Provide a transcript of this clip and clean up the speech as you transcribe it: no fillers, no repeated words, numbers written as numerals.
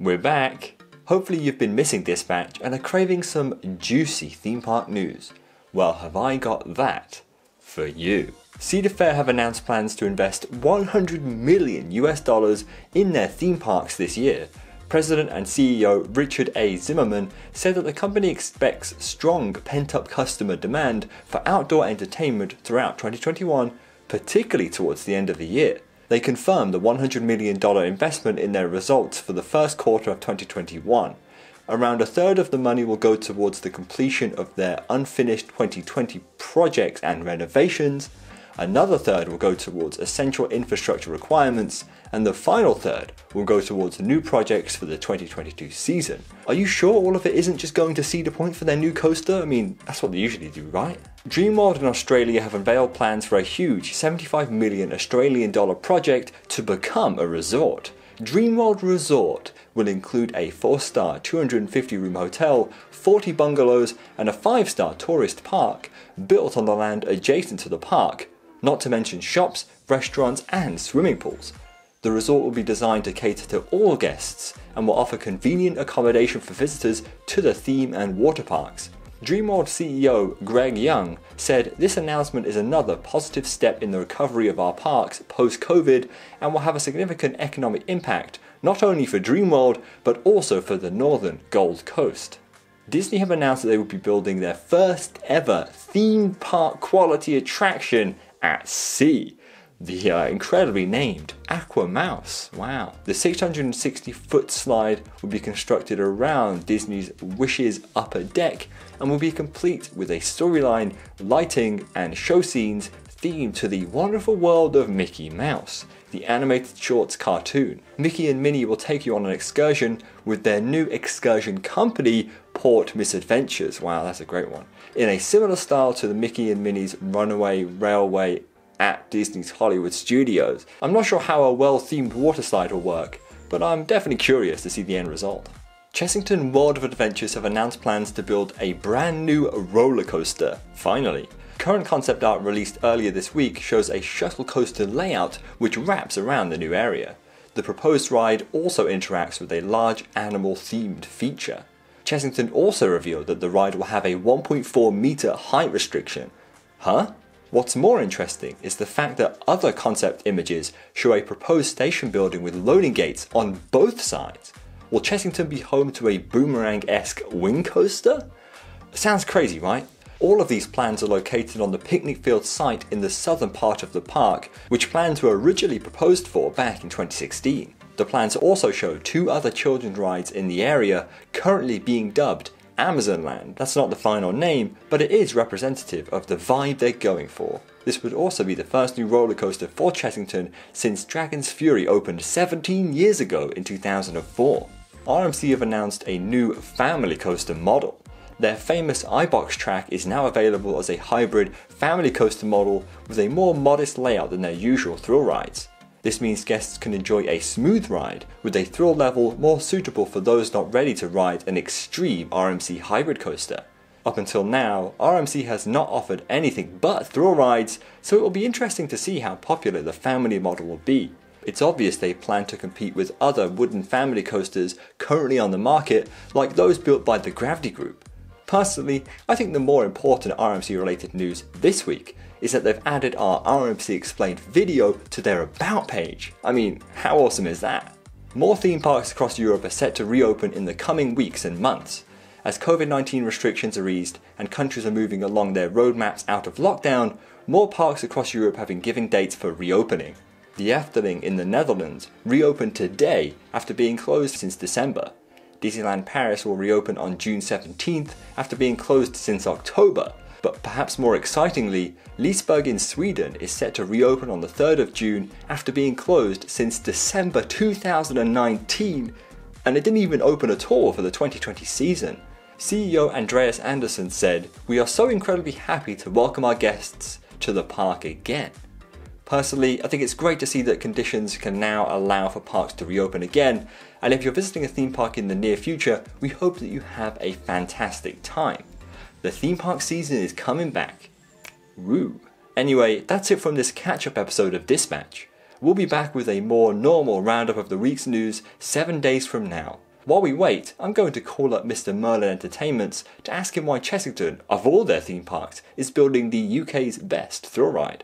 We're back! Hopefully you've been missing Dispatch and are craving some juicy theme park news. Well, have I got that for you. Cedar Fair have announced plans to invest $100 million in their theme parks this year. President and CEO Richard A. Zimmerman said that the company expects strong pent-up customer demand for outdoor entertainment throughout 2021, particularly towards the end of the year. They confirmed the $100 million investment in their results for the first quarter of 2021. Around a third of the money will go towards the completion of their unfinished 2020 projects and renovations, another third will go towards essential infrastructure requirements, and the final third will go towards new projects for the 2022 season. Are you sure all of it isn't just going to Cedar Point for their new coaster? I mean, that's what they usually do, right? Dreamworld in Australia have unveiled plans for a huge $75 million Australian dollar project to become a resort. Dreamworld Resort will include a 4-star 250-room hotel, 40 bungalows, and a 5-star tourist park built on the land adjacent to the park, not to mention shops, restaurants, and swimming pools. The resort will be designed to cater to all guests and will offer convenient accommodation for visitors to the theme and water parks. Dreamworld CEO Greg Young said this announcement is another positive step in the recovery of our parks post-COVID and will have a significant economic impact not only for Dreamworld but also for the northern Gold Coast. Disney have announced that they will be building their first ever theme park quality attraction at sea. The incredibly named Aqua Mouse. Wow. The 660-foot slide will be constructed around Disney's Wishes upper deck and will be complete with a storyline, lighting, and show scenes themed to the wonderful world of Mickey Mouse, the animated shorts cartoon. Mickey and Minnie will take you on an excursion with their new excursion company, Port Misadventures. Wow, that's a great one. In a similar style to the Mickey and Minnie's Runaway Railway at Disney's Hollywood Studios. I'm not sure how a well-themed water slide will work, but I'm definitely curious to see the end result. Chessington World of Adventures have announced plans to build a brand new roller coaster, finally. Current concept art released earlier this week shows a shuttle coaster layout which wraps around the new area. The proposed ride also interacts with a large animal-themed feature. Chessington also revealed that the ride will have a 1.4 meter height restriction. Huh? What's more interesting is the fact that other concept images show a proposed station building with loading gates on both sides. Will Chessington be home to a boomerang-esque wing coaster? Sounds crazy, right? All of these plans are located on the picnic field site in the southern part of the park, which plans were originally proposed for back in 2016. The plans also show 2 other children's rides in the area currently being dubbed Amazon Land. That's not the final name, but it is representative of the vibe they're going for. This would also be the first new roller coaster for Chessington since Dragon's Fury opened 17 years ago in 2004. RMC have announced a new family coaster model. Their famous iBox track is now available as a hybrid family coaster model with a more modest layout than their usual thrill rides. This means guests can enjoy a smooth ride with a thrill level more suitable for those not ready to ride an extreme RMC hybrid coaster. Up until now, RMC has not offered anything but thrill rides, so it will be interesting to see how popular the family model will be. It's obvious they plan to compete with other wooden family coasters currently on the market, like those built by the Gravity Group. Personally, I think the more important RMC related news this week is that they've added our RMC Explained video to their About page. I mean, how awesome is that? More theme parks across Europe are set to reopen in the coming weeks and months. As COVID-19 restrictions are eased and countries are moving along their roadmaps out of lockdown, more parks across Europe have been giving dates for reopening. The Efteling in the Netherlands reopened today after being closed since December. Disneyland Paris will reopen on June 17th after being closed since October. But perhaps more excitingly, Liseberg in Sweden is set to reopen on the 3rd of June after being closed since December 2019, and it didn't even open at all for the 2020 season. CEO Andreas Andersson said, "We are so incredibly happy to welcome our guests to the park again." Personally, I think it's great to see that conditions can now allow for parks to reopen again, and if you're visiting a theme park in the near future, we hope that you have a fantastic time. The theme park season is coming back. Woo. Anyway, that's it from this catch-up episode of Dispatch. We'll be back with a more normal roundup of the week's news 7 days from now. While we wait, I'm going to call up Mr. Merlin Entertainments to ask him why Chessington, of all their theme parks, is building the UK's best thrill ride.